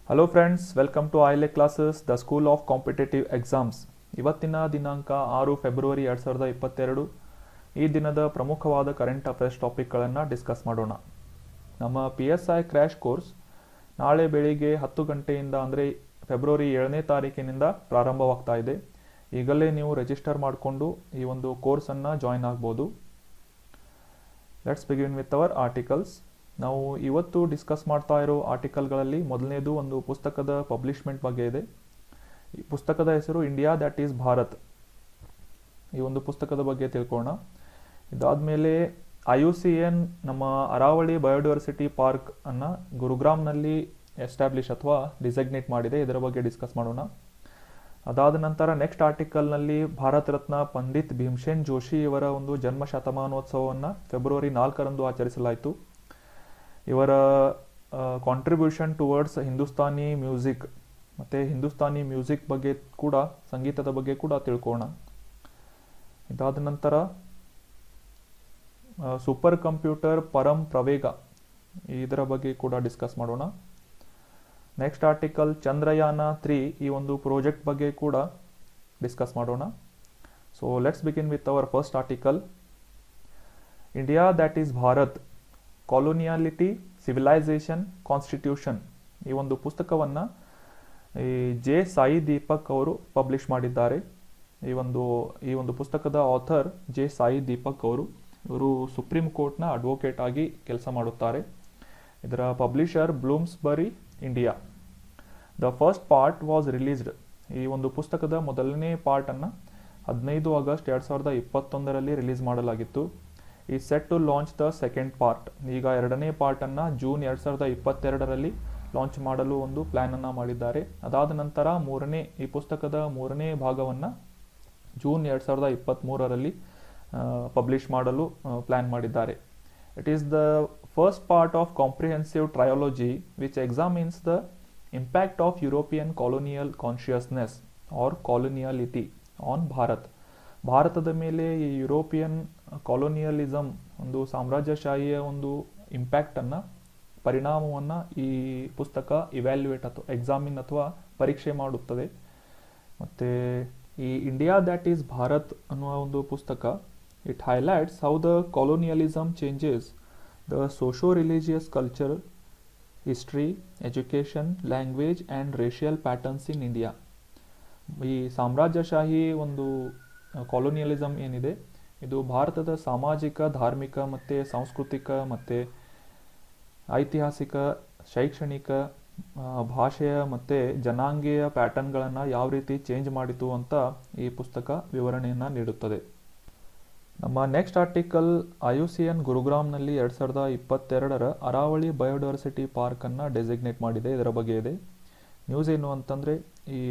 Hello friends, welcome to ಐಲೆ classes, the school of competitive exams. ಇವತ್ತಿನ ದಿನಾಂಕ 6 February 2022. ಈ ದಿನದ ಪ್ರಮುಖವಾದ ಕರೆಂಟ್ ಅಫೇರ್ಸ್ ಟಾಪಿಕ್ಗಳನ್ನು ಡಿಸ್ಕಸ್ ಮಾಡೋಣ. ನಮ್ಮ PSI ಕ್ರ್ಯಾಶ್ ಕೋರ್ಸ್ ನಾಳೆ ಬೆಳಿಗ್ಗೆ 10 ಗಂಟೆಯಿಂದ ಅಂದರೆ ಫೆಬ್ರವರಿ 7ನೇ ತಾರೀಕಿನಿಂದ ಪ್ರಾರಂಭವಾಗ್ತಾ ಇದೆ. ಈಗಲೇ ನೀವು ರಿಜಿಸ್ಟರ್ ಮಾಡಿಕೊಂಡು ಈ ಒಂದು ಕೋರ್ಸನ್ನು ಜಾಯಿನ್ ಆಗ್ಬೋದು. Let's begin with hour articles. ನಾವು ಇವತ್ತು ಡಿಸ್ಕಸ್ ಮಾಡ್ತಾ ಇರೋ ಆರ್ಟಿಕಲ್ಗಳಲ್ಲಿ ಮೊದಲನೇದು ಒಂದು ಪುಸ್ತಕದ ಪಬ್ಲಿಷ್ಮೆಂಟ್ ಬಗ್ಗೆ ಇದೆ. ಈ ಪುಸ್ತಕದ ಹೆಸರು ಇಂಡಿಯಾ ದ್ಯಾಟ್ ಈಸ್ ಭಾರತ್. ಈ ಒಂದು ಪುಸ್ತಕದ ಬಗ್ಗೆ ತಿಳ್ಕೊಳ್ಳೋಣ. ಇದಾದಮೇಲೆ IUCN ನಮ್ಮ ಅರಾವಳಿ ಬಯೋಡೈವರ್ಸಿಟಿ ಪಾರ್ಕ್ ಅನ್ನು ಗುರುಗ್ರಾಮ್ನಲ್ಲಿ ಎಸ್ಟಾಬ್ಲಿಷ್ ಅಥವಾ ಡಿಸೈಗ್ನೇಟ್ ಮಾಡಿದೆ. ಇದರ ಬಗ್ಗೆ ಡಿಸ್ಕಸ್ ಮಾಡೋಣ. ಅದಾದ ನಂತರ ನೆಕ್ಸ್ಟ್ ಆರ್ಟಿಕಲ್ನಲ್ಲಿ ಭಾರತ ರತ್ನ ಪಂಡಿತ್ ಭೀಮಸೇನ್ ಜೋಶಿ ಇವರ ಒಂದು ಜನ್ಮ ಶತಮಾನೋತ್ಸವವನ್ನು ಫೆಬ್ರವರಿ 4ರಂದು ಆಚರಿಸಲಾಯಿತು. ಇವರ ಕಾಂಟ್ರಿಬ್ಯೂಷನ್ ಟುವರ್ಡ್ಸ್ ಹಿಂದೂಸ್ತಾನಿ ಮ್ಯೂಸಿಕ್ ಮತ್ತು ಹಿಂದೂಸ್ತಾನಿ ಮ್ಯೂಸಿಕ್ ಬಗ್ಗೆ ಕೂಡ, ಸಂಗೀತದ ಬಗ್ಗೆ ಕೂಡ ತಿಳ್ಕೊಳ್ಳೋಣ. ಇದಾದ ನಂತರ ಸೂಪರ್ ಕಂಪ್ಯೂಟರ್ ಪರಂ ಪ್ರವೇಗ, ಇದರ ಬಗ್ಗೆ ಕೂಡ ಡಿಸ್ಕಸ್ ಮಾಡೋಣ. ನೆಕ್ಸ್ಟ್ ಆರ್ಟಿಕಲ್ ಚಂದ್ರಯಾನ 3, ಈ ಒಂದು ಪ್ರಾಜೆಕ್ಟ್ ಬಗ್ಗೆ ಕೂಡ ಡಿಸ್ಕಸ್ ಮಾಡೋಣ. So let's begin with our first article, India that is Bharat, coloniality, civilisation, constitution. ಈ ಒಂದು ಪುಸ್ತಕವನ್ನು ಜೆ ಸಾಯಿ ದೀಪಕ್ ಅವರು ಪಬ್ಲಿಷ್ ಮಾಡಿದ್ದಾರೆ. ಈ ಒಂದು ಪುಸ್ತಕದ ಆಥರ್ ಜೆ ಸಾಯಿ ದೀಪಕ್ ಅವರು. ಇವರು ಸುಪ್ರೀಂ ಕೋರ್ಟ್ನ ಅಡ್ವೊಕೇಟ್ ಆಗಿ ಕೆಲಸ ಮಾಡುತ್ತಾರೆ. ಇದರ publisher Bloomsbury India. The first part was released. ಈ ಒಂದು ಪುಸ್ತಕದ ಮೊದಲನೇ ಪಾರ್ಟನ್ನು 15 ಆಗಸ್ಟ್ 2021ರಲ್ಲಿ ರಿಲೀಸ್ ಮಾಡಲಾಗಿತ್ತು. ಈ set to launch the second part. ಈಗ ಎರಡನೇ ಪಾರ್ಟನ್ನು ಜೂನ್ 2022ರಲ್ಲಿ ಲಾಂಚ್ ಮಾಡಲು ಒಂದು ಪ್ಲ್ಯಾನನ್ನು ಮಾಡಿದ್ದಾರೆ. ಅದಾದ ನಂತರ ಈ ಪುಸ್ತಕದ ಮೂರನೇ ಭಾಗವನ್ನು ಜೂನ್ 2023ರಲ್ಲಿ ಪಬ್ಲಿಷ್ ಮಾಡಲು ಪ್ಲ್ಯಾನ್ ಮಾಡಿದ್ದಾರೆ. It is the first part of comprehensive trilogy which examines the impact of European colonial consciousness or coloniality on Bharat. ಭಾರತದ ಮೇಲೆ ಈ ಯುರೋಪಿಯನ್ ಕಾಲೋನಿಯಲಿಸಮ್, ಒಂದು ಸಾಮ್ರಾಜ್ಯಶಾಹಿಯ ಒಂದು ಇಂಪ್ಯಾಕ್ಟನ್ನು, ಪರಿಣಾಮವನ್ನು ಈ ಪುಸ್ತಕ ಇವ್ಯಾಲ್ಯುಯೇಟ್ ಅಥವಾ ಎಕ್ಸಾಮಿನ್ ಅಥವಾ ಪರೀಕ್ಷೆ ಮಾಡುತ್ತದೆ. ಮತ್ತು ಈ ಇಂಡಿಯಾ ದ್ಯಾಟ್ ಈಸ್ ಭಾರತ್ ಅನ್ನುವ ಒಂದು ಪುಸ್ತಕ, it highlights how the colonialism changes the socio religious culture, history, education, language and racial patterns in India. ಈ ಸಾಮ್ರಾಜ್ಯಶಾಹಿ ಒಂದು ಕಾಲೋನಿಯಲಿಸಮ್ ಏನಿದೆ, ಇದು ಭಾರತದ ಸಾಮಾಜಿಕ, ಧಾರ್ಮಿಕ ಮತ್ತು ಸಾಂಸ್ಕೃತಿಕ ಮತ್ತು ಐತಿಹಾಸಿಕ, ಶೈಕ್ಷಣಿಕ, ಭಾಷೆಯ ಮತ್ತು ಜನಾಂಗೀಯ ಪ್ಯಾಟರ್ನ್ಗಳನ್ನು ಯಾವ ರೀತಿ ಚೇಂಜ್ ಮಾಡಿತು ಅಂತ ಈ ಪುಸ್ತಕ ವಿವರಣೆಯನ್ನು ನೀಡುತ್ತದೆ. ನಮ್ಮ ನೆಕ್ಸ್ಟ್ ಆರ್ಟಿಕಲ್, IUCN ಗುರುಗ್ರಾಮ್ನಲ್ಲಿ 2022ರ ಅರಾವಳಿ ಬಯೋಡೈವರ್ಸಿಟಿ ಪಾರ್ಕನ್ನು ಡೆಸಿಗ್ನೇಟ್ ಮಾಡಿದೆ. ಇದರ ಬಗ್ಗೆ ಇದೆ ನ್ಯೂಸ್. ಏನು ಅಂತಂದರೆ, ಈ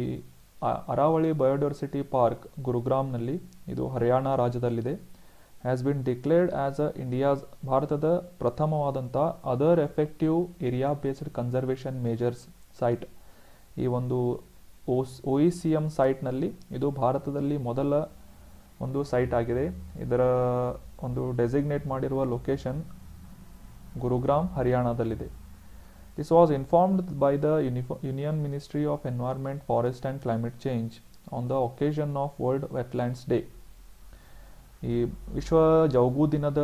ಅರಾವಳಿ ಬಯೋಡೈವರ್ಸಿಟಿ ಪಾರ್ಕ್ ಗುರುಗ್ರಾಮ್ನಲ್ಲಿ, ಇದು ಹರಿಯಾಣ ರಾಜ್ಯದಲ್ಲಿದೆ, has been declared as India's, ಭಾರತದ ಪ್ರಥಮವಾದಂಥ other effective area based conservation measures site. ಈ ಒಂದು OECM ಸೈಟ್ನಲ್ಲಿ ಇದು ಭಾರತದಲ್ಲಿ ಮೊದಲ ಒಂದು ಸೈಟ್ ಆಗಿದೆ. ಇದರ ಒಂದು ಡೆಸಿಗ್ನೇಟ್ ಮಾಡಿರುವ ಲೊಕೇಶನ್ ಗುರುಗ್ರಾಮ್, ಹರಿಯಾಣದಲ್ಲಿದೆ. This was informed by the Union Ministry of Environment, Forest and Climate Change on the occasion of World Wetlands Day. ಈ ವಿಶ್ವ ಜೌಗು ದಿನದ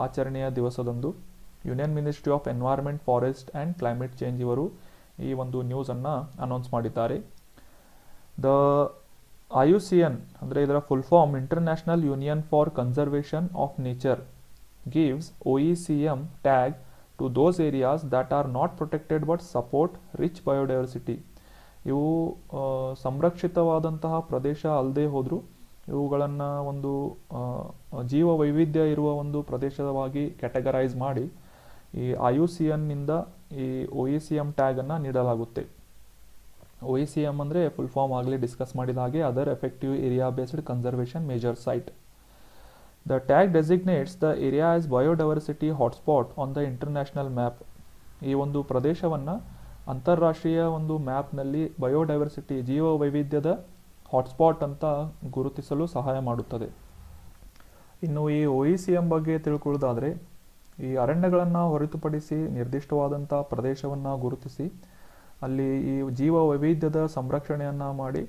ಆಚರಣೆಯ ದಿವಸದಂದು union ministry of environment, forest and climate change ಇವರು ಈ ಒಂದು ನ್ಯೂಸನ್ನು ಅನೌನ್ಸ್ ಮಾಡಿದ್ದಾರೆ. ದ IUCN ಅಂದರೆ ಇದರ full form international union for conservation of nature gives OECM tag to those areas that are not protected but support rich biodiversity. ಇವು ಸಂರಕ್ಷಿತವಾದಂತಹ ಪ್ರದೇಶ ಅಲ್ಲದೆ ಹೋದರೂ ಇವುಗಳನ್ನು ಒಂದು ಜೀವ ವೈವಿಧ್ಯ ಇರುವ ಒಂದು ಪ್ರದೇಶವಾಗಿ ಕ್ಯಾಟಗರೈಸ್ ಮಾಡಿ ಈ IUCNನಿಂದ ಈ OECM ಟ್ಯಾಗನ್ನು ನೀಡಲಾಗುತ್ತೆ. OECM ಅಂದರೆ ಫುಲ್ ಫಾರ್ಮ್ ಆಗಲಿ ಡಿಸ್ಕಸ್ ಮಾಡಿದ ಹಾಗೆ other effective area based conservation major site. The tag designates the area as biodiversity hotspot on the international map. ಈ ಒಂದು ಪ್ರದೇಶವನ್ನು ಅಂತಾರಾಷ್ಟ್ರೀಯ ಒಂದು ಮ್ಯಾಪ್ನಲ್ಲಿ ಬಯೋಡೈವರ್ಸಿಟಿ, ಜೀವ ವೈವಿಧ್ಯದ ಹಾಟ್ಸ್ಪಾಟ್ ಅಂತ ಗುರುತಿಸಲು ಸಹಾಯ ಮಾಡುತ್ತದೆ. ಇನ್ನು ಈ OECM ಬಗ್ಗೆ ತಿಳ್ಕೊಳ್ಳೋದಾದರೆ, ಈ ಅರಣ್ಯಗಳನ್ನು ಹೊರತುಪಡಿಸಿ ನಿರ್ದಿಷ್ಟವಾದಂಥ ಪ್ರದೇಶವನ್ನು ಗುರುತಿಸಿ ಅಲ್ಲಿ ಈ ಜೀವ ವೈವಿಧ್ಯದ ಸಂರಕ್ಷಣೆಯನ್ನು ಮಾಡಿ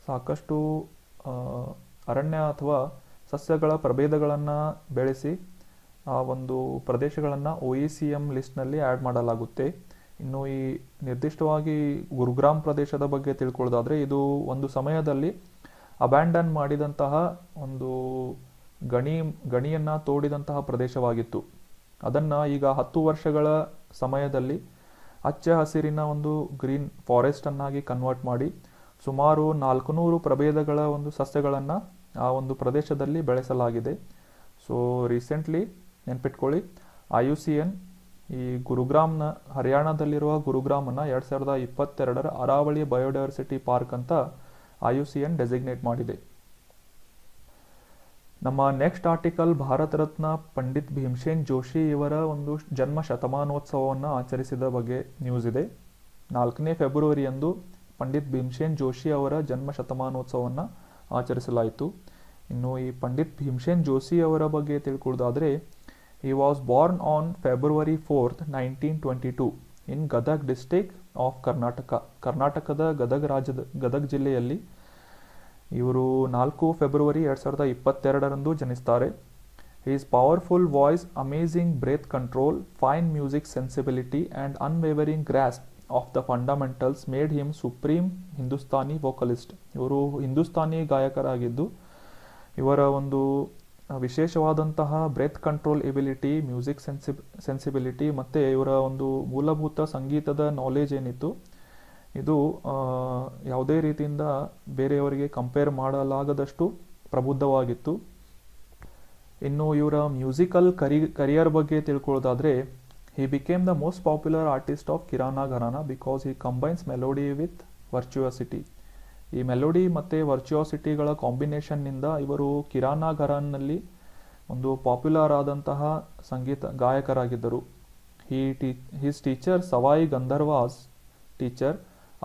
ಸಾಕಷ್ಟು ಅರಣ್ಯ ಅಥವಾ ಸಸ್ಯಗಳ ಪ್ರಭೇದಗಳನ್ನು ಬೆಳೆಸಿ ಆ ಒಂದು ಪ್ರದೇಶಗಳನ್ನು OECM ಲಿಸ್ಟ್ನಲ್ಲಿ ಆ್ಯಡ್ ಮಾಡಲಾಗುತ್ತೆ. ಇನ್ನು ಈ ನಿರ್ದಿಷ್ಟವಾಗಿ ಗುರುಗ್ರಾಮ್ ಪ್ರದೇಶದ ಬಗ್ಗೆ ತಿಳ್ಕೊಳ್ಳೋದಾದರೆ, ಇದು ಒಂದು ಸಮಯದಲ್ಲಿ ಅಬ್ಯಾಂಡನ್ ಮಾಡಿದಂತಹ ಒಂದು ಗಣಿಯನ್ನು ತೋಡಿದಂತಹ ಪ್ರದೇಶವಾಗಿತ್ತು. ಅದನ್ನು ಈಗ 10 ವರ್ಷಗಳ ಸಮಯದಲ್ಲಿ ಹಚ್ಚ ಹಸಿರಿನ ಒಂದು ಗ್ರೀನ್ ಫಾರೆಸ್ಟ್ ಅನ್ನಾಗಿ ಕನ್ವರ್ಟ್ ಮಾಡಿ ಸುಮಾರು 400 ಪ್ರಭೇದಗಳ ಒಂದು ಸಸ್ಯಗಳನ್ನು ಆ ಒಂದು ಪ್ರದೇಶದಲ್ಲಿ ಬೆಳೆಸಲಾಗಿದೆ. ಸೊ ರೀಸೆಂಟ್ಲಿ ನೆನ್ಪಿಟ್ಕೊಳ್ಳಿ, IUCN ಈ ಗುರುಗ್ರಾಮ್ನ ಹರಿಯಾಣದಲ್ಲಿರುವ ಗುರುಗ್ರಾಮನ್ನು 2022 ಅರಾವಳಿ ಬಯೋಡೈವರ್ಸಿಟಿ ಪಾರ್ಕ್ ಅಂತ IUCN ಡೆಸಿಗ್ನೇಟ್ ಮಾಡಿದೆ. ನಮ್ಮ ನೆಕ್ಸ್ಟ್ ಆರ್ಟಿಕಲ್ ಭಾರತ ರತ್ನ ಪಂಡಿತ್ ಭೀಮಸೇನ್ ಜೋಶಿ ಇವರ ಒಂದು ಜನ್ಮ ಶತಮಾನೋತ್ಸವವನ್ನು ಆಚರಿಸಿದ ಬಗ್ಗೆ ನ್ಯೂಸ್ ಇದೆ. 4ನೇ ಫೆಬ್ರವರಿಯಂದು ಪಂಡಿತ್ ಭೀಮಸೇನ್ ಜೋಶಿ ಅವರ ಜನ್ಮ ಶತಮಾನೋತ್ಸವವನ್ನು ಆಚರಿಸಲಾಯಿತು. ಇನ್ನು ಈ ಪಂಡಿತ್ ಭೀಮಸೇನ್ ಜೋಶಿ ಅವರ ಬಗ್ಗೆ ತಿಳ್ಕೊಳ್ಳೋದಾದರೆ, he was born on February 4th, 1922 in Gadag district of ಕರ್ನಾಟಕದ ಗದಗ್ ಜಿಲ್ಲೆಯಲ್ಲಿ ಇವರು 4 February 2022ರಂದು ಜನಿಸ್ತಾರೆ. His powerful voice, amazing breath control, fine music sensibility and unwavering grasp of the fundamentals made him supreme Hindustani vocalist. ಇವರು ಹಿಂದೂಸ್ತಾನಿ ಗಾಯಕರಾಗಿದ್ದು, ಇವರ ಒಂದು ವಿಶೇಷವಾದಂತಹ breath control ability, music sensibility ಮತ್ತು ಇವರ ಒಂದು ಮೂಲಭೂತ ಸಂಗೀತದ ನಾಲೆಜ್ ಏನಿತ್ತು, ಇದು ಯಾವುದೇ ರೀತಿಯಿಂದ ಬೇರೆಯವರಿಗೆ ಕಂಪೇರ್ ಮಾಡಲಾಗದಷ್ಟು ಪ್ರಬುದ್ಧವಾಗಿತ್ತು. ಇನ್ನು ಇವರ ಮ್ಯೂಸಿಕಲ್ ಕರಿಯರ್ ಬಗ್ಗೆ ತಿಳ್ಕೊಳ್ಳೋದಾದರೆ, he became the most popular artist of Kirana Gharana because he combines melody with virtuosity. ಈ ಮೆಲೋಡಿ ಮತ್ತು ವರ್ಚುಯಾಸಿಟಿಗಳ ಕಾಂಬಿನೇಷನ್ನಿಂದ ಇವರು ಕಿರಾನಾ ಘರಾನ್ನಲ್ಲಿ ಒಂದು ಪಾಪ್ಯುಲರ್ ಆದಂತಹ ಸಂಗೀತ ಗಾಯಕರಾಗಿದ್ದರು. His teacher Sawai Gandharva's teacher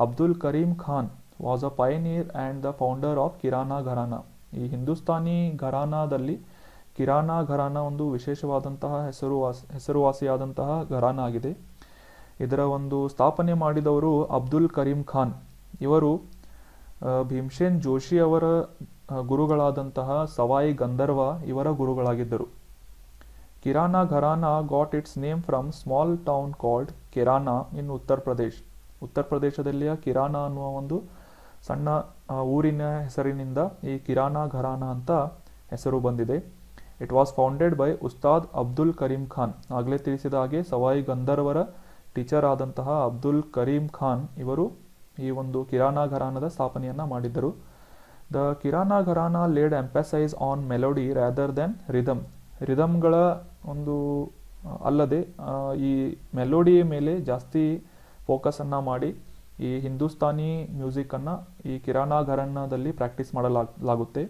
Abdul Karim Khan was a pioneer and the founder of Kirana Gharana. ಈ ಹಿಂದೂಸ್ತಾನಿ ಘರಾನಾದಲ್ಲಿ ಕಿರಾನಾ ಘರಾನಾ ಒಂದು ವಿಶೇಷವಾದಂತಹ ಹೆಸರುವಾಸಿಯಾದಂತಹ ಘರಾನಾ ಆಗಿದೆ. ಇದರ ಒಂದು ಸ್ಥಾಪನೆ ಮಾಡಿದವರು ಅಬ್ದುಲ್ ಕರೀಂ ಖಾನ್. ಇವರು ಭೀಮಸೇನ್ ಜೋಶಿ ಅವರ ಗುರುಗಳಾದಂತಹ ಸವಾಯಿ ಗಂಧರ್ವ ಇವರ ಗುರುಗಳಾಗಿದ್ದರು. Kirana Gharana got its name from small town called Kirana in Uttar ಪ್ರದೇಶದಲ್ಲಿಯ ಕಿರಾನಾ ಅನ್ನುವ ಒಂದು ಸಣ್ಣ ಊರಿನ ಹೆಸರಿನಿಂದ ಈ ಕಿರಾನಾ ಘರಾನಾ ಅಂತ ಹೆಸರು ಬಂದಿದೆ. It was founded by Ustad Abdul Karim Khan. ಆಗಲೇ ತಿಳಿಸಿದ ಹಾಗೆ ಸವಾಯಿ ಗಂಧರ್ವರ ಟೀಚರ್ ಆದಂತಹ ಅಬ್ದುಲ್ ಕರೀಂ ಖಾನ್ ಇವರು ಈ ಒಂದು ಕಿರಾನಾ ಘರಾನದ ಸ್ಥಾಪನೆಯನ್ನು ಮಾಡಿದ್ದರು. The Kirana Gharana laid emphasis on melody rather than ರಿದಮ್ಗಳ ಒಂದು ಅಲ್ಲದೆ ಈ ಮೆಲೋಡಿ ಮೇಲೆ ಜಾಸ್ತಿ ಫೋಕಸನ್ನು ಮಾಡಿ ಈ ಹಿಂದೂಸ್ತಾನಿ ಮ್ಯೂಸಿಕ್ಕನ್ನು ಈ ಕಿರಾನಾ ಘರಾನಾದಲ್ಲಿ ಪ್ರಾಕ್ಟೀಸ್ ಮಾಡಲಾಗುತ್ತೆ.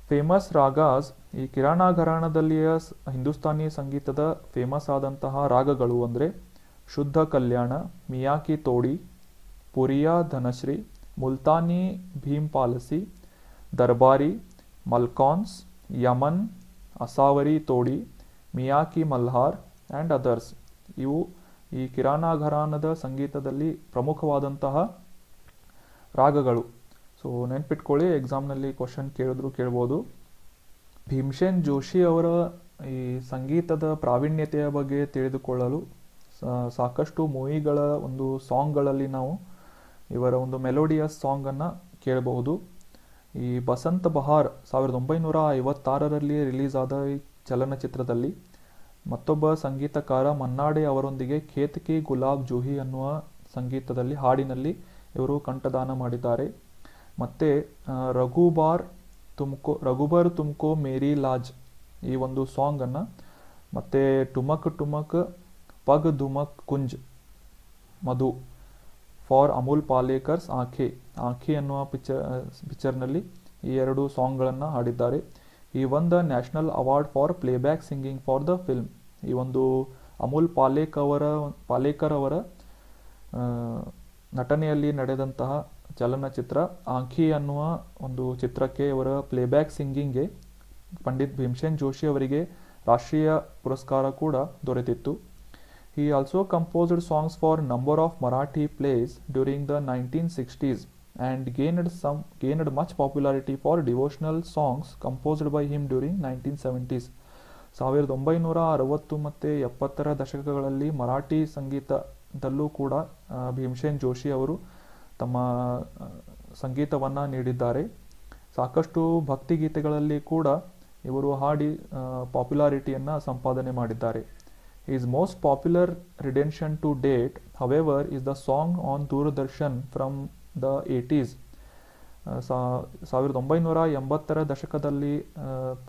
ಫೇಮಸ್ ರಾಗಾಸ್, ಈ ಕಿರಾನಾ ಘರಾನದಲ್ಲಿಯ ಹಿಂದೂಸ್ತಾನಿ ಸಂಗೀತದ ಫೇಮಸ್ ಆದಂತಹ ರಾಗಗಳು ಅಂದರೆ ಶುದ್ಧ ಕಲ್ಯಾಣ, ಮಿಯಾಕಿ ತೋಡಿ, ಪುರಿಯಾ ಧನಶ್ರೀ, ಮುಲ್ತಾನಿ ಭೀಂಪಾಲಸಿ, ದರ್ಬಾರಿ, ಮಲ್ಕಾನ್ಸ್, ಯಮನ್, ಅಸಾವರಿ ತೋಡಿ, ಮಿಯಾಕಿ ಮಲ್ಹಾರ್ ಆ್ಯಂಡ್ ಅದರ್ಸ್. ಇವು ಈ ಕಿರಾನಾ ಘರಾನದ ಸಂಗೀತದಲ್ಲಿ ಪ್ರಮುಖವಾದಂತಹ ರಾಗಗಳು. ಸೊ ನೆನ್ಪಿಟ್ಕೊಳ್ಳಿ, ಎಕ್ಸಾಮ್ನಲ್ಲಿ ಕ್ವಶನ್ ಕೇಳ್ಬೋದು. ಭೀಮಸೇನ್ ಜೋಶಿ ಅವರ ಈ ಸಂಗೀತದ ಪ್ರಾವೀಣ್ಯತೆಯ ಬಗ್ಗೆ ತಿಳಿದುಕೊಳ್ಳಲು ಸಾಕಷ್ಟು ಮೂವಿಗಳ ಒಂದು ಸಾಂಗ್ಗಳಲ್ಲಿ ನಾವು ಇವರ ಒಂದು ಮೆಲೋಡಿಯಸ್ ಸಾಂಗನ್ನು ಕೇಳಬಹುದು. ಈ ಬಸಂತ ಬಹಾರ್ 1956ರಲ್ಲಿ ರಿಲೀಸ್ ಆದ ಈ ಚಲನಚಿತ್ರದಲ್ಲಿ ಮತ್ತೊಬ್ಬ ಸಂಗೀತಕಾರ ಮನ್ನಾಡೆ ಅವರೊಂದಿಗೆ ಖೇತ್ ಕಿ ಗುಲಾಬ್ ಜೂಹಿ ಅನ್ನುವ ಸಂಗೀತದಲ್ಲಿ ಹಾಡಿನಲ್ಲಿ ಇವರು ಕಂಠದಾನ ಮಾಡಿದ್ದಾರೆ. ಮತ್ತು ರಘುಬರ್ ತುಮ್ಕೋ ಮೇರಿ ಲಾಜ್ ಈ ಒಂದು ಸಾಂಗನ್ನು, ಮತ್ತು ಟುಮಕ್ ಟುಮಕ್ ಪಗ್ ಧುಮಕ್ ಕುಂಜ್ ಮಧು ಫಾರ್ ಅಮೂಲ್ ಪಾಲೇಕರ್ಸ್ ಆಂಖೆ ಅನ್ನುವ ಪಿಕ್ಚರ್ನಲ್ಲಿ ಈ 2 ಸಾಂಗ್ಗಳನ್ನು ಹಾಡಿದ್ದಾರೆ. ಈ ಒಂದು national award for playback singing for the film. ಈ ಒಂದು ಅಮೂಲ್ ಪಾಲೇಕರ್ ಅವರ ನಟನೆಯಲ್ಲಿ ನಡೆದಂತಹ ಚಲನಚಿತ್ರ ಆಂಖಿ ಅನ್ನುವ ಒಂದು ಚಿತ್ರಕ್ಕೆ ಇವರ ಪ್ಲೇಬ್ಯಾಕ್ ಸಿಂಗಿಂಗ್ಗೆ ಪಂಡಿತ್ ಭೀಮಸೇನ್ ಜೋಶಿ ಅವರಿಗೆ ರಾಷ್ಟ್ರೀಯ ಪುರಸ್ಕಾರ ಕೂಡ ದೊರೆತಿತ್ತು. He also composed songs for a number of Marathi plays during the 1960s and gained much popularity for devotional songs composed by him during 1970s. 1960 ಮತ್ತು 70ರ ದಶಕಗಳಲ್ಲಿ ಮರಾಠಿ ಸಂಗೀತದಲ್ಲೂ ಕೂಡ ಭೀಮಸೇನ್ ಜೋಶಿ ಅವರು ತಮ್ಮ ಸಂಗೀತವನ್ನು ನೀಡಿದ್ದಾರೆ. ಸಾಕಷ್ಟು ಭಕ್ತಿಗೀತೆಗಳಲ್ಲಿ ಕೂಡ ಇವರು ಹಾಡಿ ಪಾಪ್ಯುಲಾರಿಟಿಯನ್ನು ಸಂಪಾದನೆ ಮಾಡಿದ್ದಾರೆ. His most popular rendition to date, however, is the song on Doordarshan from the 80s. 1980ರ ದಶಕದಲ್ಲಿ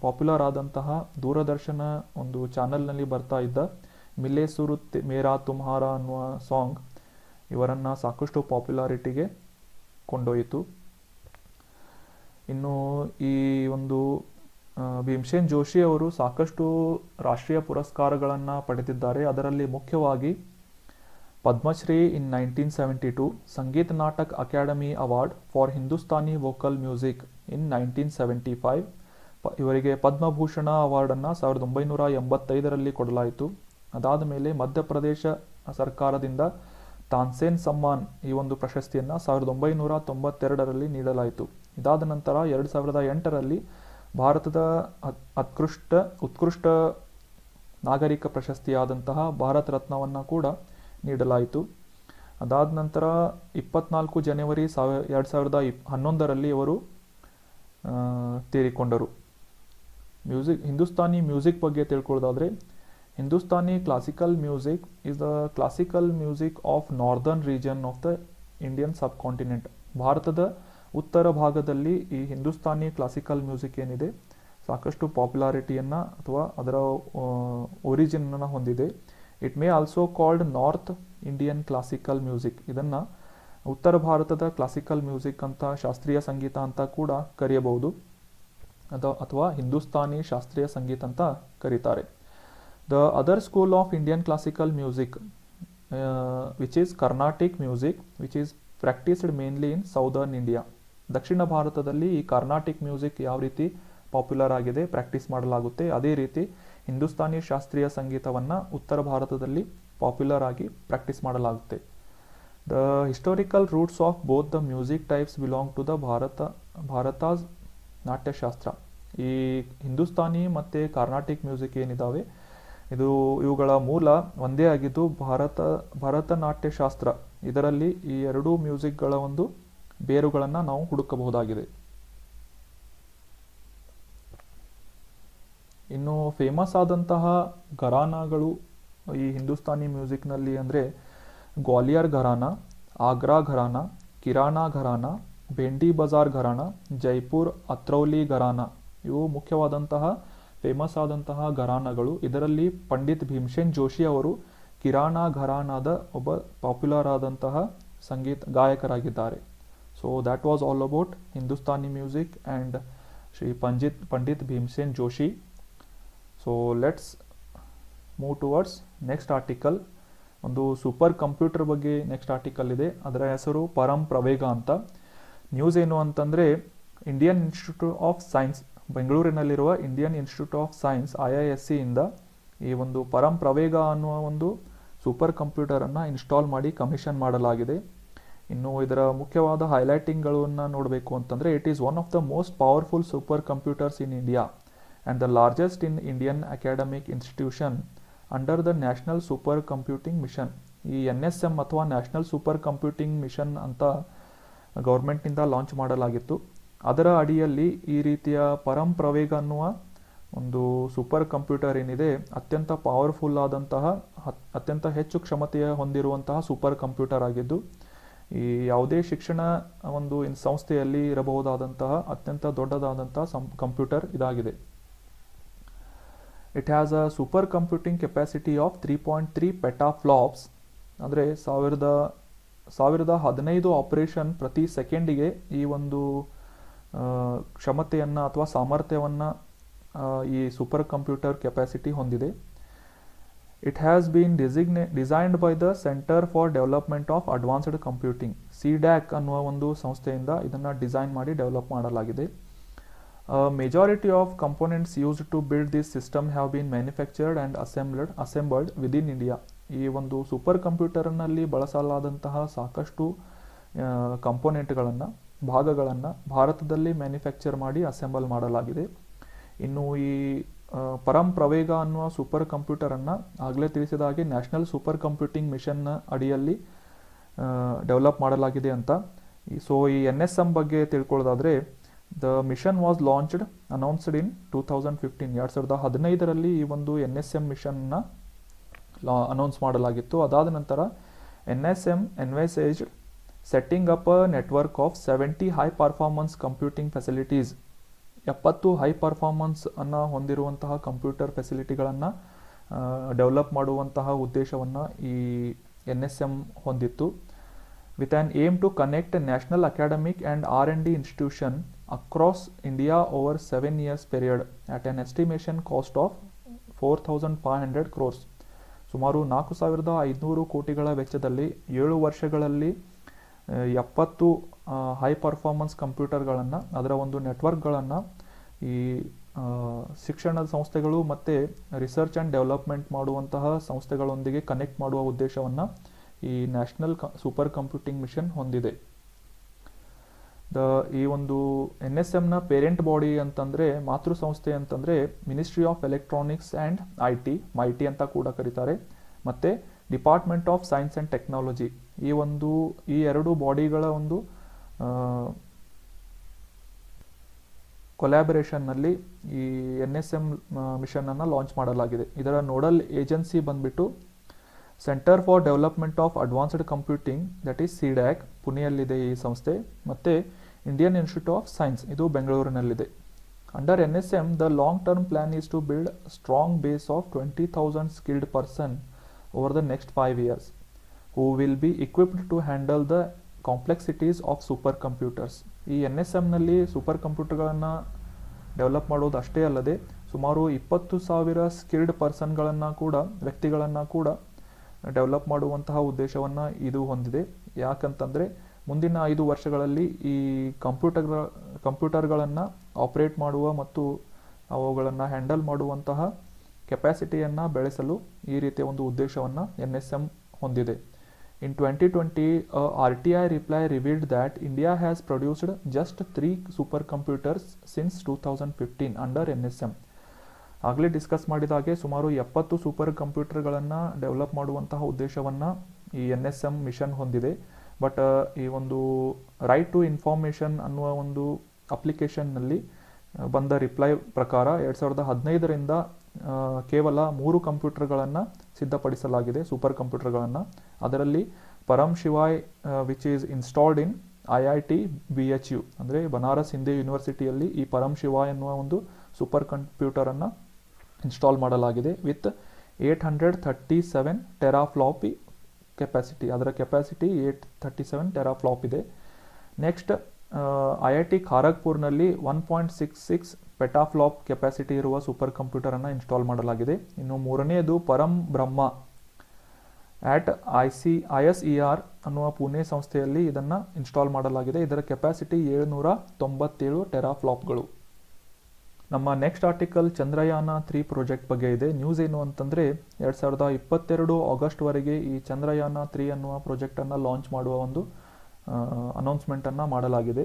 ಪಾಪ್ಯುಲರ್ ಆದಂತಹ ದೂರದರ್ಶನ ಒಂದು ಚಾನೆಲ್ನಲ್ಲಿ ಬರ್ತಾ ಇದ್ದ ಮಿಲೆ ಸುರುತ್ ಮೇರಾ ತುಮ್ಹಾರ ಅನ್ನುವ ಸಾಂಗ್ ಇವರನ್ನು ಸಾಕಷ್ಟು ಪಾಪ್ಯುಲಾರಿಟಿಗೆ ಕೊಂಡೊಯ್ಯಿತು. ಇನ್ನು ಈ ಒಂದು ಭೀಮಸೇನ್ ಜೋಶಿ ಅವರು ಸಾಕಷ್ಟು ರಾಷ್ಟ್ರೀಯ ಪುರಸ್ಕಾರಗಳನ್ನು ಪಡೆದಿದ್ದಾರೆ. ಅದರಲ್ಲಿ ಮುಖ್ಯವಾಗಿ Padmashri in 1972, Sangeet Natak Akademi award for Hindustani vocal music in 1975, ಇವರಿಗೆ ಪದ್ಮಭೂಷಣ ಅವಾರ್ಡನ್ನು 1985ರಲ್ಲಿ ಕೊಡಲಾಯಿತು. ಅದಾದ ಮೇಲೆ ಮಧ್ಯಪ್ರದೇಶ ಸರ್ಕಾರದಿಂದ ತಾನ್ಸೇನ್ ಸಮ್ಮಾನ್ ಈ ಒಂದು ಪ್ರಶಸ್ತಿಯನ್ನು 1992ರಲ್ಲಿ ನೀಡಲಾಯಿತು. ಇದಾದ ನಂತರ 2008ರಲ್ಲಿ ಭಾರತದ ಉತ್ಕೃಷ್ಟ ನಾಗರಿಕ ಪ್ರಶಸ್ತಿಯಾದಂತಹ ಭಾರತ ರತ್ನವನ್ನು ಕೂಡ ನೀಡಲಾಯಿತು. ಅದಾದ ನಂತರ 24 ಜನವರಿ 2011ರಲ್ಲಿ ಇವರು ತೀರಿಕೊಂಡರು. ಹಿಂದೂಸ್ತಾನಿ ಮ್ಯೂಸಿಕ್ ಬಗ್ಗೆ ತಿಳ್ಕೊಳ್ಳೋದಾದರೆ, Hindustani classical music is the classical music of northern region of the Indian subcontinent. ಭಾರತದ ಉತ್ತರ ಭಾಗದಲ್ಲಿ ಈ ಹಿಂದೂಸ್ತಾನಿ ಕ್ಲಾಸಿಕಲ್ ಮ್ಯೂಸಿಕ್ ಏನಿದೆ ಸಾಕಷ್ಟು ಪಾಪ್ಯುಲಾರಿಟಿಯನ್ನು ಅಥವಾ ಅದರ ಒರಿಜಿನನ್ನು ಹೊಂದಿದೆ. It may also called north Indian classical music. ಇದನ್ನು ಉತ್ತರ ಭಾರತದ ಕ್ಲಾಸಿಕಲ್ ಮ್ಯೂಸಿಕ್ ಅಂತ, ಶಾಸ್ತ್ರೀಯ ಸಂಗೀತ ಅಂತ ಕೂಡ ಕರೆಯಬಹುದು, ಅಥವಾ ಹಿಂದೂಸ್ತಾನಿ ಶಾಸ್ತ್ರೀಯ ಸಂಗೀತ ಅಂತ ಕರೀತಾರೆ. The other school of Indian classical music which is Carnatic music which is practised mainly in southern India. ದಕ್ಷಿಣ ಭಾರತದಲ್ಲಿ ಈ ಕರ್ನಾಟಿಕ್ ಮ್ಯೂಸಿಕ್ ಯಾವ ರೀತಿ ಪಾಪ್ಯುಲರ್ ಆಗಿದೆ, ಪ್ರಾಕ್ಟೀಸ್ ಮಾಡಲಾಗುತ್ತೆ, ಅದೇ ರೀತಿ ಹಿಂದೂಸ್ತಾನಿ ಶಾಸ್ತ್ರೀಯ ಸಂಗೀತವನ್ನು ಉತ್ತರ ಭಾರತದಲ್ಲಿ ಪಾಪ್ಯುಲರ್ ಆಗಿ ಪ್ರಾಕ್ಟೀಸ್ ಮಾಡಲಾಗುತ್ತೆ. The historical roots of both the music types belong to the Bharata's Natyashastra. ಈ ಹಿಂದೂಸ್ತಾನಿ ಮತ್ತು ಕರ್ನಾಟಿಕ್ ಮ್ಯೂಸಿಕ್ ಏನಿದ್ದಾವೆ ಇವುಗಳ ಮೂಲ ಒಂದೇ ಆಗಿದ್ದು ಭರತನಾಟ್ಯಶಾಸ್ತ್ರ. ಇದರಲ್ಲಿ ಈ ಎರಡೂ ಮ್ಯೂಸಿಕ್ಗಳ ಒಂದು ಬೇರುಗಳನ್ನು ನಾವು ಹುಡುಕಬಹುದಾಗಿದೆ. ಇನ್ನು ಫೇಮಸ್ ಆದಂತಹ ಘರಾನಾಗಳು ಈ ಹಿಂದೂಸ್ತಾನಿ ಮ್ಯೂಸಿಕ್ನಲ್ಲಿ ಅಂದರೆ ಗ್ವಾಲಿಯರ್ ಘರಾನ, ಆಗ್ರಾ ಘರಾನ, ಕಿರಾಣಾ ಘರಾನ, ಬೆಂಡಿ ಬಜಾರ್ ಘರಾನ, ಜೈಪುರ್ ಅತ್ರೌಲಿ ಘರಾನ ಇವು ಮುಖ್ಯವಾದಂತಹ ಫೇಮಸ್ ಆದಂತಹ ಘರಾನಗಳು. ಇದರಲ್ಲಿ ಪಂಡಿತ್ ಭೀಮಸೇನ್ ಜೋಶಿ ಅವರು ಕಿರಾಣಾ ಘರಾನಾದ ಒಬ್ಬ ಪಾಪ್ಯುಲರ್ ಆದಂತಹ ಗಾಯಕರಾಗಿದ್ದಾರೆ. So that was all about Hindustani music and Shri Pandit Bhimsen Joshi. So let's move towards next article. ಒಂದು ಸೂಪರ್ ಕಂಪ್ಯೂಟರ್ ಬಗ್ಗೆ ನೆಕ್ಸ್ಟ್ ಆರ್ಟಿಕಲ್ ಇದೆ. ಅದರ ಹೆಸರು ಪರಂ ಪ್ರವೇಗ ಅಂತ. ನ್ಯೂಸ್ ಏನು ಅಂತಂದರೆ, ಇಂಡಿಯನ್ ಇನ್ಸ್ಟಿಟ್ಯೂಟ್ ಆಫ್ ಸೈನ್ಸ್, ಬೆಂಗಳೂರಿನಲ್ಲಿರುವ Indian institute of science IISc ಇಂದ ಈ ಒಂದು ಪರಂ ಪ್ರವೇಗ ಅನ್ನುವ ಒಂದು ಸೂಪರ್ ಕಂಪ್ಯೂಟರನ್ನು ಇನ್ಸ್ಟಾಲ್ ಮಾಡಿ ಕಮಿಷನ್ ಮಾಡಲಾಗಿದೆ. ಇನ್ನು ಇದರ ಮುಖ್ಯವಾದ ಹೈಲೈಟಿಂಗ್ಗಳನ್ನು ನೋಡಬೇಕು ಅಂತಂದರೆ, it is one of the most powerful super computers in India and the largest in Indian academic institution under the national supercomputing mission. ಈ NSM ಅಥವಾ ನ್ಯಾಷನಲ್ ಸೂಪರ್ ಕಂಪ್ಯೂಟಿಂಗ್ ಮಿಷನ್ ಅಂತ ಗೌರ್ಮೆಂಟ್ನಿಂದ ಲಾಂಚ್ ಮಾಡಲಾಗಿತ್ತು. ಅದರ ಅಡಿಯಲ್ಲಿ ಈ ರೀತಿಯ ಪರಂ ಪ್ರವೇಗ ಅನ್ನುವ ಒಂದು ಸೂಪರ್ ಕಂಪ್ಯೂಟರ್ ಏನಿದೆ ಅತ್ಯಂತ ಪವರ್ಫುಲ್ ಆದಂತಹ, ಅತ್ಯಂತ ಹೆಚ್ಚು ಕ್ಷಮತೆಯ ಹೊಂದಿರುವಂತಹ ಸೂಪರ್ ಕಂಪ್ಯೂಟರ್ ಆಗಿದ್ದು, ಈ ಯಾವುದೇ ಶಿಕ್ಷಣ ಒಂದು ಸಂಸ್ಥೆಯಲ್ಲಿ ಇರಬಹುದಾದಂತಹ ಅತ್ಯಂತ ದೊಡ್ಡದಾದಂತಹ ಕಂಪ್ಯೂಟರ್ ಇದಾಗಿದೆ. It has a super computing capacity of 3.3 ಪೆಟಾಫ್ಲಾಪ್ಸ್. ಅಂದರೆ 1015 ಆಪರೇಷನ್ ಪ್ರತಿ ಸೆಕೆಂಡಿಗೆ ಈ ಒಂದು ಕ್ಷಮತೆಯನ್ನು ಅಥವಾ ಸಾಮರ್ಥ್ಯವನ್ನು ಈ ಸೂಪರ್ ಕಂಪ್ಯೂಟರ್ ಕೆಪಾಸಿಟಿ ಹೊಂದಿದೆ. It has been designed by the Center for Development of Advanced Computing, CDAC ಅನ್ನುವ ಒಂದು ಸಂಸ್ಥೆಯಿಂದ ಇದನ್ನು ಡಿಸೈನ್ ಮಾಡಿ ಡೆವಲಪ್ ಮಾಡಲಾಗಿದೆ. Majority of components used to build this system have been manufactured and assembled within India. ಈ ಒಂದು super ಕಂಪ್ಯೂಟರ್ನಲ್ಲಿ ಬಳಸಲಾದಂತಹ ಸಾಕಷ್ಟು ಕಂಪೋನೆಂಟ್ಗಳನ್ನು ಭಾಗಗಳನ್ನು ಭಾರತದಲ್ಲಿ ಮ್ಯಾನುಫ್ಯಾಕ್ಚರ್ ಮಾಡಿ ಅಸೆಂಬಲ್ ಮಾಡಲಾಗಿದೆ. ಇನ್ನು ಈ ಪರಂ ಪ್ರವೇಗ ಅನ್ನುವ ಸೂಪರ್ ಕಂಪ್ಯೂಟರನ್ನು ಆಗಲೇ ತಿಳಿಸಿದ ಹಾಗೆ ನ್ಯಾಷನಲ್ ಸೂಪರ್ ಕಂಪ್ಯೂಟಿಂಗ್ ಮಿಷನ್ನ ಅಡಿಯಲ್ಲಿ ಡೆವಲಪ್ ಮಾಡಲಾಗಿದೆ ಅಂತ. ಸೊ ಈ NSM ಬಗ್ಗೆ ತಿಳ್ಕೊಳ್ಳೋದಾದರೆ, the mission was launched announced in 2015 2015ರಲ್ಲಿ ಈ ಒಂದು NSM ಮಿಷನ್ನ ಅನೌನ್ಸ್ ಮಾಡಲಾಗಿತ್ತು. ಅದಾದ ನಂತರ NSM envisaged setting up a network of 70 high performance computing facilities. 70 high performance ಅನ್ನು ಹೊಂದಿರುವಂತಹ ಕಂಪ್ಯೂಟರ್ ಫೆಸಿಲಿಟಿಗಳನ್ನು ಡೆವಲಪ್ ಮಾಡುವಂತಹ ಉದ್ದೇಶವನ್ನು ಈ NSM ಹೊಂದಿತ್ತು. with an aim to connect a national academic and R&D institution across India over 7 years period at an estimation cost of 4,500 crores. ಸುಮಾರು 4,500 ಕೋಟಿಗಳ ವೆಚ್ಚದಲ್ಲಿ 7 ವರ್ಷಗಳಲ್ಲಿ 70 high performance ಕಂಪ್ಯೂಟರ್ಗಳನ್ನು, ಅದರ ಒಂದು ನೆಟ್ವರ್ಕ್ಗಳನ್ನು ಈ ಶಿಕ್ಷಣದ ಸಂಸ್ಥೆಗಳು ಮತ್ತು ರಿಸರ್ಚ್ ಆ್ಯಂಡ್ ಡೆವಲಪ್ಮೆಂಟ್ ಮಾಡುವಂತಹ ಸಂಸ್ಥೆಗಳೊಂದಿಗೆ ಕನೆಕ್ಟ್ ಮಾಡುವ ಉದ್ದೇಶವನ್ನು ಈ ನ್ಯಾಷನಲ್ ಸೂಪರ್ ಕಂಪ್ಯೂಟಿಂಗ್ ಮಿಷನ್ ಹೊಂದಿದೆ. ಈ ಒಂದು NSMನ ಪೇರೆಂಟ್ ಬಾಡಿ ಅಂತಂದರೆ, ಮಾತೃ ಸಂಸ್ಥೆ ಅಂತಂದರೆ ministry of electronics and IT MIT ಅಂತ ಕೂಡ ಕರೀತಾರೆ, ಮತ್ತು department of science and technology. ಈ ಎರಡು ಬಾಡಿಗಳ ಒಂದು ಕೊಲ್ಯಾಬರೇಷನ್ನಲ್ಲಿ ಈ NSM ಮಿಷನನ್ನು ಲಾಂಚ್ ಮಾಡಲಾಗಿದೆ. ಇದರ ನೋಡಲ್ ಏಜೆನ್ಸಿ ಬಂದ್ಬಿಟ್ಟು Centre for Development of Advanced Computing, that is CDAC, ಪುಣೆಯಲ್ಲಿದೆ ಈ ಸಂಸ್ಥೆ, ಮತ್ತು ಇಂಡಿಯನ್ ಇನ್ಸ್ಟಿಟ್ಯೂಟ್ ಆಫ್ ಸೈನ್ಸ್, ಇದು ಬೆಂಗಳೂರಿನಲ್ಲಿದೆ. Under NSM, the long term plan is to build strong base of 20,000 skilled person over the next 5 years, who will be equipped to handle the complexities of super computers. ಈ NSMನಲ್ಲಿ super ಕಂಪ್ಯೂಟರ್ಗಳನ್ನು develop ಮಾಡೋದು ಅಷ್ಟೇ ಅಲ್ಲದೆ ಸುಮಾರು 20,000 skilled ಪರ್ಸನ್ಗಳನ್ನು ಕೂಡ, ವ್ಯಕ್ತಿಗಳನ್ನು ಕೂಡ develop ಮಾಡುವಂತಹ ಉದ್ದೇಶವನ್ನು ಇದು ಹೊಂದಿದೆ. ಯಾಕಂತಂದರೆ ಮುಂದಿನ 5 ವರ್ಷಗಳಲ್ಲಿ ಈ ಕಂಪ್ಯೂಟರ್ಗಳನ್ನು ಆಪರೇಟ್ ಮಾಡುವ ಮತ್ತು ಅವುಗಳನ್ನು ಹ್ಯಾಂಡಲ್ ಮಾಡುವಂತಹ ಕೆಪಾಸಿಟಿಯನ್ನು ಬೆಳೆಸಲು ಈ ರೀತಿಯ ಒಂದು ಉದ್ದೇಶವನ್ನು NSM ಹೊಂದಿದೆ. In 2020, RTI reply revealed that India has produced just 3 supercomputers since 2015 under NSM. ಆಗಲೇ ಡಿಸ್ಕಸ್ ಮಾಡಿದ ಹಾಗೆ ಸುಮಾರು 70 ಸೂಪರ್ ಕಂಪ್ಯೂಟರ್ಗಳನ್ನು ಡೆವಲಪ್ ಮಾಡುವಂತಹ ಉದ್ದೇಶವನ್ನು ಈ NSM ಮಿಷನ್ ಹೊಂದಿದೆ. ಬಟ್ ಈ ಒಂದು ರೈಟ್ ಟು ಇನ್ಫಾರ್ಮೇಷನ್ ಅನ್ನುವ ಒಂದು ಅಪ್ಲಿಕೇಶನ್ನಲ್ಲಿ ಬಂದ ರಿಪ್ಲೈ ಪ್ರಕಾರ 2015ರಿಂದ ಕೇವಲ 3 ಕಂಪ್ಯೂಟರ್ಗಳನ್ನು ಸಿದ್ಧಪಡಿಸಲಾಗಿದೆ, ಸೂಪರ್ ಕಂಪ್ಯೂಟರ್ಗಳನ್ನು. ಅದರಲ್ಲಿ Param Shivay which is installed in IIT BHU, ಅಂದರೆ ಬನಾರಸ್ ಹಿಂದೂ ಯೂನಿವರ್ಸಿಟಿಯಲ್ಲಿ ಈ ಪರಂ ಶಿವಾಯ್ ಎನ್ನುವ ಒಂದು ಸೂಪರ್ ಕಂಪ್ಯೂಟರನ್ನು ಇನ್ಸ್ಟಾಲ್ ಮಾಡಲಾಗಿದೆ ವಿತ್ 837 ಟೆರಾಫ್ಲಾಪಿ ಕೆಪಾಸಿಟಿ. ಅದರ ಕೆಪಾಸಿಟಿ 837 ಟೆರಾಫ್ಲಾಪ್ ಇದೆ. ನೆಕ್ಸ್ಟ್ IIT ಖಾರಗ್ಪುರ್ನಲ್ಲಿ 1.66 ಪೆಟಾಫ್ಲಾಪ್ ಕೆಪಾಸಿಟಿ ಇರುವ ಸೂಪರ್ ಕಂಪ್ಯೂಟರನ್ನು ಇನ್ಸ್ಟಾಲ್ ಮಾಡಲಾಗಿದೆ. ಇನ್ನು ಮೂರನೆಯದು ಪರಂ ಬ್ರಹ್ಮ ಆಟ್ ISER ಅನ್ನುವ ಪುಣೆ ಸಂಸ್ಥೆಯಲ್ಲಿ ಇದನ್ನು ಇನ್ಸ್ಟಾಲ್ ಮಾಡಲಾಗಿದೆ. ಇದರ ಕೆಪಾಸಿಟಿ 797 ಟೆರಾಫ್ಲಾಪ್ಗಳು. ನಮ್ಮ ನೆಕ್ಸ್ಟ್ ಆರ್ಟಿಕಲ್ ಚಂದ್ರಯಾನ 3 ಪ್ರಾಜೆಕ್ಟ್ ಬಗ್ಗೆ ಇದೆ. ನ್ಯೂಸ್ ಏನು ಅಂತಂದರೆ 2022 ಆಗಸ್ಟ್ವರೆಗೆ ಈ ಚಂದ್ರಯಾನ 3 ಅನ್ನುವ ಪ್ರಾಜೆಕ್ಟನ್ನು ಲಾಂಚ್ ಮಾಡುವ ಒಂದು ಅನೌನ್ಸ್ಮೆಂಟನ್ನು ಮಾಡಲಾಗಿದೆ.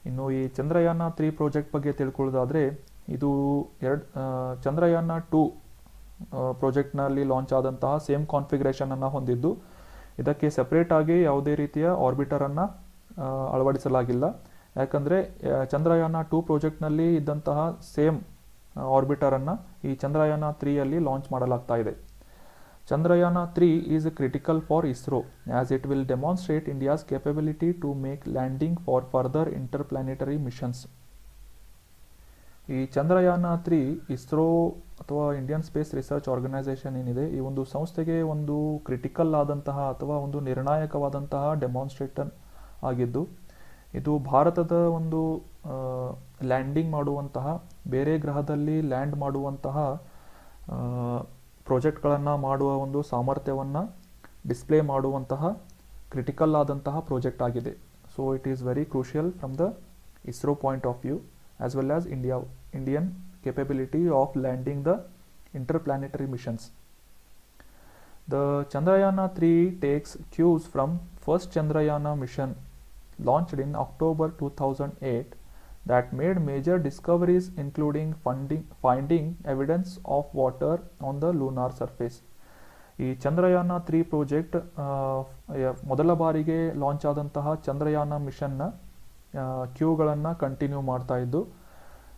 ಇನ್ನು ಈ ಚಂದ್ರಯಾನ 3 ಪ್ರಾಜೆಕ್ಟ್ ಬಗ್ಗೆ ತಿಳ್ಕೊಳ್ಳೋದಾದರೆ, ಇದು ಚಂದ್ರಯಾನ 2 ಪ್ರಾಜೆಕ್ಟ್ನಲ್ಲಿ ಲಾಂಚ್ ಆದಂತಹ ಸೇಮ್ ಕಾನ್ಫಿಗರೇಷನನ್ನು ಹೊಂದಿದ್ದು, ಇದಕ್ಕೆ ಸೆಪ್ರೇಟಾಗಿ ಯಾವುದೇ ರೀತಿಯ ಆರ್ಬಿಟರನ್ನು ಅಳವಡಿಸಲಾಗಿಲ್ಲ. ಯಾಕಂದರೆ ಚಂದ್ರಯಾನ 2 ಪ್ರಾಜೆಕ್ಟ್ನಲ್ಲಿ ಇದ್ದಂತಹ ಸೇಮ್ ಆರ್ಬಿಟರನ್ನು ಈ ಚಂದ್ರಯಾನ 3ಯಲ್ಲಿ ಲಾಂಚ್ ಮಾಡಲಾಗ್ತಾ ಇದೆ. Chandrayaan 3 is critical for ISRO as it will demonstrate India's capability to make landing for further interplanetary missions. ಈ ಚಂದ್ರಯಾನ 3 ಇಸ್ರೋ ಅಥವಾ ಇಂಡಿಯನ್ ಸ್ಪೇಸ್ ರಿಸರ್ಚ್ ಆರ್ಗನೈಸೇಷನ್ ಏನಿದೆ, ಈ ಒಂದು ಸಂಸ್ಥೆಗೆ ಒಂದು ಕ್ರಿಟಿಕಲ್ ಆದಂತಹ ಅಥವಾ ಒಂದು ನಿರ್ಣಾಯಕವಾದಂತಹ ಡೆಮಾನ್ಸ್ಟ್ರೇಟರ್ ಆಗಿದ್ದು, ಇದು ಭಾರತದ ಒಂದು ಲ್ಯಾಂಡಿಂಗ್ ಮಾಡುವಂತಹ, ಬೇರೆ ಗ್ರಹದಲ್ಲಿ ಲ್ಯಾಂಡ್ ಮಾಡುವಂತಹ ಪ್ರಾಜೆಕ್ಟ್ಗಳನ್ನು ಮಾಡುವ ಒಂದು ಸಾಮರ್ಥ್ಯವನ್ನು ಡಿಸ್ಪ್ಲೇ ಮಾಡುವಂತಹ ಕ್ರಿಟಿಕಲ್ ಆದಂತಹ ಪ್ರಾಜೆಕ್ಟ್ ಆಗಿದೆ. So it is very crucial from the ISRO point of view as well as Indian capability of landing the interplanetary missions. The Chandrayana 3 takes cues from first Chandrayana mission launched in October 2008 that made major discoveries including finding evidence of water on the lunar surface. ಈ Chandrayaan 3 project ಮೊದಲ ಬಾರಿಗೆ launch ಆದಂತಹ ಚಂದ್ರಯಾನ ಮಿಷನ್ನ ಕ್ಯೂಗಳನ್ನು continue ಮಾಡ್ತಾ ಇದ್ದು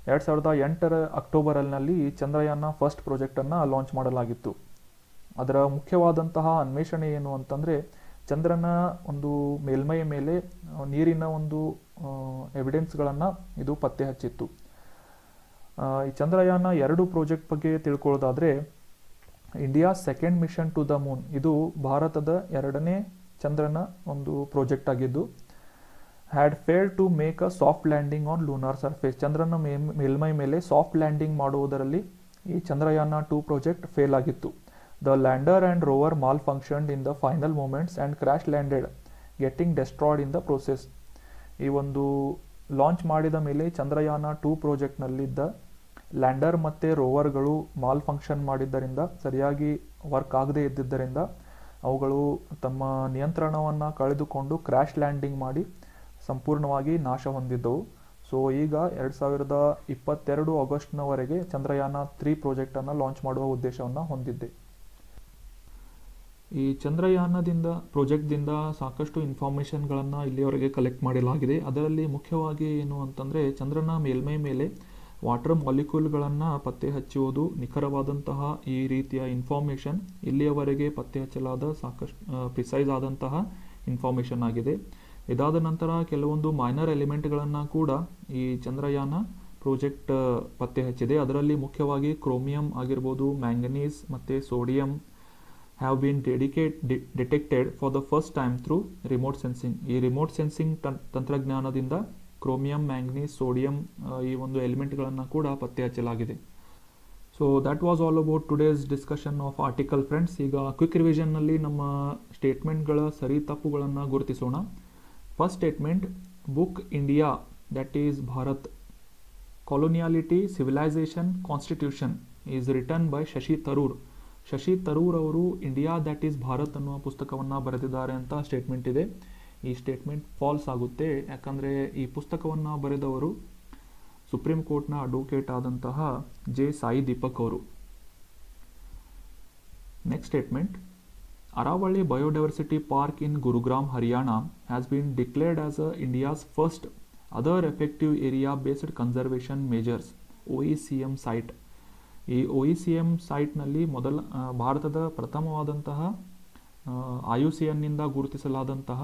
2008 ಅಕ್ಟೋಬರ್ನಲ್ಲಿ ಈ Chandrayaan first ಪ್ರಾಜೆಕ್ಟನ್ನು launch ಮಾಡಲಾಗಿತ್ತು. ಅದರ ಮುಖ್ಯವಾದಂತಹ ಅನ್ವೇಷಣೆ ಏನು ಅಂತಂದರೆ ಚಂದ್ರನ ಒಂದು ಮೇಲ್ಮೈ ಮೇಲೆ ನೀರಿನ ಒಂದು ಎವಿಡೆನ್ಸ್ಗಳನ್ನು ಇದು ಪತ್ತೆ ಹಚ್ಚಿತ್ತು. ಈ ಚಂದ್ರಯಾನ 2 ಪ್ರಾಜೆಕ್ಟ್ ಬಗ್ಗೆ ತಿಳ್ಕೊಳ್ಳೋದಾದರೆ India second mission to the moon, ಇದು ಭಾರತದ 2ನೇ ಚಂದ್ರನ ಒಂದು ಪ್ರಾಜೆಕ್ಟ್ ಆಗಿದ್ದು had failed to make a soft landing on lunar surface. ಚಂದ್ರನ ಮೇಲ್ಮೈ ಮೇಲೆ ಸಾಫ್ಟ್ ಲ್ಯಾಂಡಿಂಗ್ ಮಾಡುವುದರಲ್ಲಿ ಈ ಚಂದ್ರಯಾನ 2 ಪ್ರಾಜೆಕ್ಟ್ ಫೇಲ್ ಆಗಿತ್ತು. The lander and rover malfunctioned in the final moments and crash landed, getting destroyed in the process. ಈ ಒಂದು launch ಮಾಡಿದ ಮೇಲೆ ಚಂದ್ರಯಾನ 2 ಪ್ರಾಜೆಕ್ಟ್ನಲ್ಲಿದ್ದ ಲ್ಯಾಂಡರ್ ಮತ್ತು ರೋವರ್ಗಳು ಮಾಲ್ ಫಂಕ್ಷನ್ ಮಾಡಿದ್ದರಿಂದ, ಸರಿಯಾಗಿ ವರ್ಕ್ ಆಗದೇ ಇದ್ದಿದ್ದರಿಂದ ಅವುಗಳು ತಮ್ಮ ನಿಯಂತ್ರಣವನ್ನು ಕಳೆದುಕೊಂಡು ಕ್ರ್ಯಾಶ್ ಲ್ಯಾಂಡಿಂಗ್ ಮಾಡಿ ಸಂಪೂರ್ಣವಾಗಿ ನಾಶ ಹೊಂದಿದ್ದವು. ಸೊ ಈಗ 2022 ಆಗಸ್ಟ್ನವರೆಗೆ ಚಂದ್ರಯಾನ 3 ಪ್ರಾಜೆಕ್ಟನ್ನು ಲಾಂಚ್ ಮಾಡುವ ಉದ್ದೇಶವನ್ನು ಹೊಂದಿದೆ. ಈ ಚಂದ್ರಯಾನದಿಂದ ಪ್ರಾಜೆಕ್ಟ್ದಿಂದ ಸಾಕಷ್ಟು ಇನ್ಫಾರ್ಮೇಷನ್ಗಳನ್ನು ಇಲ್ಲಿಯವರೆಗೆ ಕಲೆಕ್ಟ್ ಮಾಡಲಾಗಿದೆ. ಅದರಲ್ಲಿ ಮುಖ್ಯವಾಗಿ ಏನು ಅಂತಂದರೆ ಚಂದ್ರನ ಮೇಲ್ಮೈ ಮೇಲೆ ವಾಟರ್ ಮಾಲಿಕ್ಯೂಲ್ಗಳನ್ನು ಪತ್ತೆ ಹಚ್ಚುವುದು ನಿಖರವಾದಂತಹ ಈ ರೀತಿಯ ಇನ್ಫಾರ್ಮೇಷನ್ ಇಲ್ಲಿಯವರೆಗೆ ಪತ್ತೆ ಹಚ್ಚಲಾದ ಸಾಕಷ್ಟು ಪ್ರಿಸೈಸ್ ಆದಂತಹ ಇನ್ಫಾರ್ಮೇಷನ್ ಆಗಿದೆ. ಇದಾದ ನಂತರ ಕೆಲವೊಂದು ಮೈನರ್ ಎಲಿಮೆಂಟ್ಗಳನ್ನು ಕೂಡ ಈ ಚಂದ್ರಯಾನ ಪ್ರಾಜೆಕ್ಟ್ ಪತ್ತೆ ಹಚ್ಚಿದೆ. ಅದರಲ್ಲಿ ಮುಖ್ಯವಾಗಿ ಕ್ರೋಮಿಯಂ ಆಗಿರ್ಬೋದು, ಮ್ಯಾಂಗನೀಸ್ ಮತ್ತು sodium have been detected for the first time through remote sensing. ಈ ರಿಮೋಟ್ ಸೆನ್ಸಿಂಗ್ ತಂತ್ರಜ್ಞಾನದಿಂದ ಕ್ರೋಮಿಯಂ, ಮ್ಯಾಂಗನೀಸ್, ಸೋಡಿಯಂ ಈ ಒಂದು ಎಲಿಮೆಂಟ್ಗಳನ್ನು ಕೂಡ ಪತ್ತೆ ಹಚ್ಚಲಾಗಿದೆ. So that was all about today's discussion of article friends. ಈಗ ಕ್ವಿಕ್ ರಿವಿಷನ್ನಲ್ಲಿ ನಮ್ಮ ಸ್ಟೇಟ್ಮೆಂಟ್ಗಳ ಸರಿ ತಪ್ಪುಗಳನ್ನು ಗುರುತಿಸೋಣ. First statement, book India that is Bharat, coloniality, civilisation, constitution is written by Shashi Tharoor. Shashi Tharoor ಅವರು ಇಂಡಿಯಾ ದ್ಯಾಟ್ ಈಸ್ ಭಾರತ್ ಅನ್ನುವ ಪುಸ್ತಕವನ್ನು ಬರೆದಿದ್ದಾರೆ ಅಂತ ಸ್ಟೇಟ್ಮೆಂಟ್ ಇದೆ. ಈ ಸ್ಟೇಟ್ಮೆಂಟ್ ಫಾಲ್ಸ್ ಆಗುತ್ತೆ, ಯಾಕಂದರೆ ಈ ಪುಸ್ತಕವನ್ನು ಬರೆದವರು ಸುಪ್ರೀಂ ಕೋರ್ಟ್ನ ಅಡ್ವೊಕೇಟ್ ಆದಂತಹ ಜೆ ಸಾಯಿ ದೀಪಕ್ ಅವರು. Next statement, Aravalli biodiversity park in Gurugram Haryana has been declared as India's first other effective area based conservation majors OECM site. ಈ OECM ಸೈಟ್ನಲ್ಲಿ ಭಾರತದ ಪ್ರಥಮವಾದಂತಹ IUCNನಿಂದ ಗುರುತಿಸಲಾದಂತಹ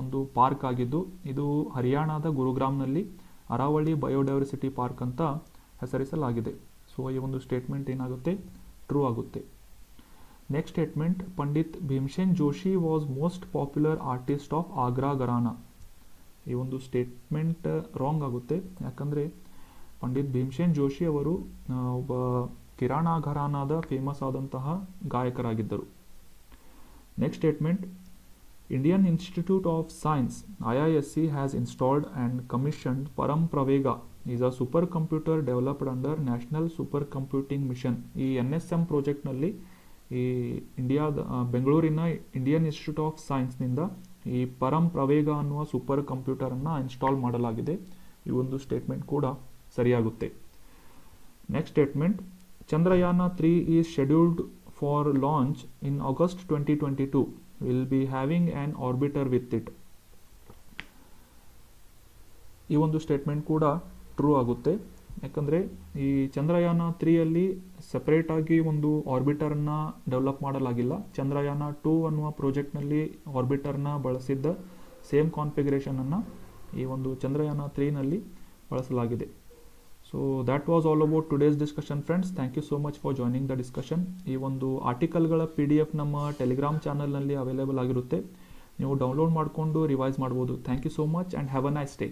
ಒಂದು ಪಾರ್ಕ್ ಆಗಿದ್ದು, ಇದು ಹರಿಯಾಣದ ಗುರುಗ್ರಾಮ್ನಲ್ಲಿ ಅರಾವಳಿ ಬಯೋಡೈವರ್ಸಿಟಿ ಪಾರ್ಕ್ ಅಂತ ಹೆಸರಿಸಲಾಗಿದೆ. ಸೊ ಈ ಒಂದು ಸ್ಟೇಟ್ಮೆಂಟ್ ಏನಾಗುತ್ತೆ, ಟ್ರೂ ಆಗುತ್ತೆ. Next statement, Pandit Bhimsen Joshi was most popular artist of Agra Gharana. ಈ ಒಂದು ಸ್ಟೇಟ್ಮೆಂಟ್ ರಾಂಗ್ ಆಗುತ್ತೆ, ಯಾಕಂದರೆ ಪಂಡಿತ್ ಭೀಮಸೇನ್ ಜೋಶಿ ಅವರು ಒಬ್ಬ ಕಿರಾಣ ಘರಾನಾದ ಫೇಮಸ್ ಆದಂತಹ ಗಾಯಕರಾಗಿದ್ದರು. Next statement, Indian institute of science IISc has installed and commissioned Param Pravega is a supercomputer developed under national supercomputing mission. ಈ NSM ಪ್ರಾಜೆಕ್ಟ್ನಲ್ಲಿ ಈ ಬೆಂಗಳೂರಿನ ಇಂಡಿಯನ್ ಇನ್ಸ್ಟಿಟ್ಯೂಟ್ ಆಫ್ ಸೈನ್ಸ್ನಿಂದ ಈ ಪರಂ ಪ್ರವೇಗ ಅನ್ನುವ ಸೂಪರ್ ಕಂಪ್ಯೂಟರನ್ನು ಇನ್ಸ್ಟಾಲ್ ಮಾಡಲಾಗಿದೆ. ಈ ಒಂದು ಸ್ಟೇಟ್ಮೆಂಟ್ ಕೂಡ ಸರಿಯಾಗುತ್ತೆ. Next statement, Chandrayana 3 is scheduled for launch in August 2022. Will be having an orbiter with it. ಈ ಒಂದು ಸ್ಟೇಟ್ಮೆಂಟ್ ಕೂಡ ಟ್ರೂ ಆಗುತ್ತೆ, ಯಾಕಂದರೆ ಈ ಚಂದ್ರಯಾನ 3ಯಲ್ಲಿ ಸೆಪರೇಟಾಗಿ ಒಂದು ಆರ್ಬಿಟರ್ನ ಡೆವಲಪ್ ಮಾಡಲಾಗಿಲ್ಲ. ಚಂದ್ರಯಾನ 2 ಅನ್ನುವ ಪ್ರಾಜೆಕ್ಟ್ನಲ್ಲಿ ಆರ್ಬಿಟರ್ನ ಬಳಸಿದ್ದ ಸೇಮ್ ಕಾನ್ಫಿಗರೇಷನನ್ನು ಈ ಒಂದು ಚಂದ್ರಯಾನ 3ನಲ್ಲಿ ಬಳಸಲಾಗಿದೆ. So that was all about today's discussion friends. Thank you so much for joining the discussion. ಈ ಒಂದು ಆರ್ಟಿಕಲ್ಗಳ PDF ನಮ್ಮ ಟೆಲಿಗ್ರಾಮ್ ಚಾನಲ್ನಲ್ಲಿ ಅವೈಲೇಬಲ್ ಆಗಿರುತ್ತೆ, ನೀವು ಡೌನ್ಲೋಡ್ ಮಾಡಿಕೊಂಡು ರಿವೈಸ್ ಮಾಡ್ಬೋದು. Thank you so much and have a nice day.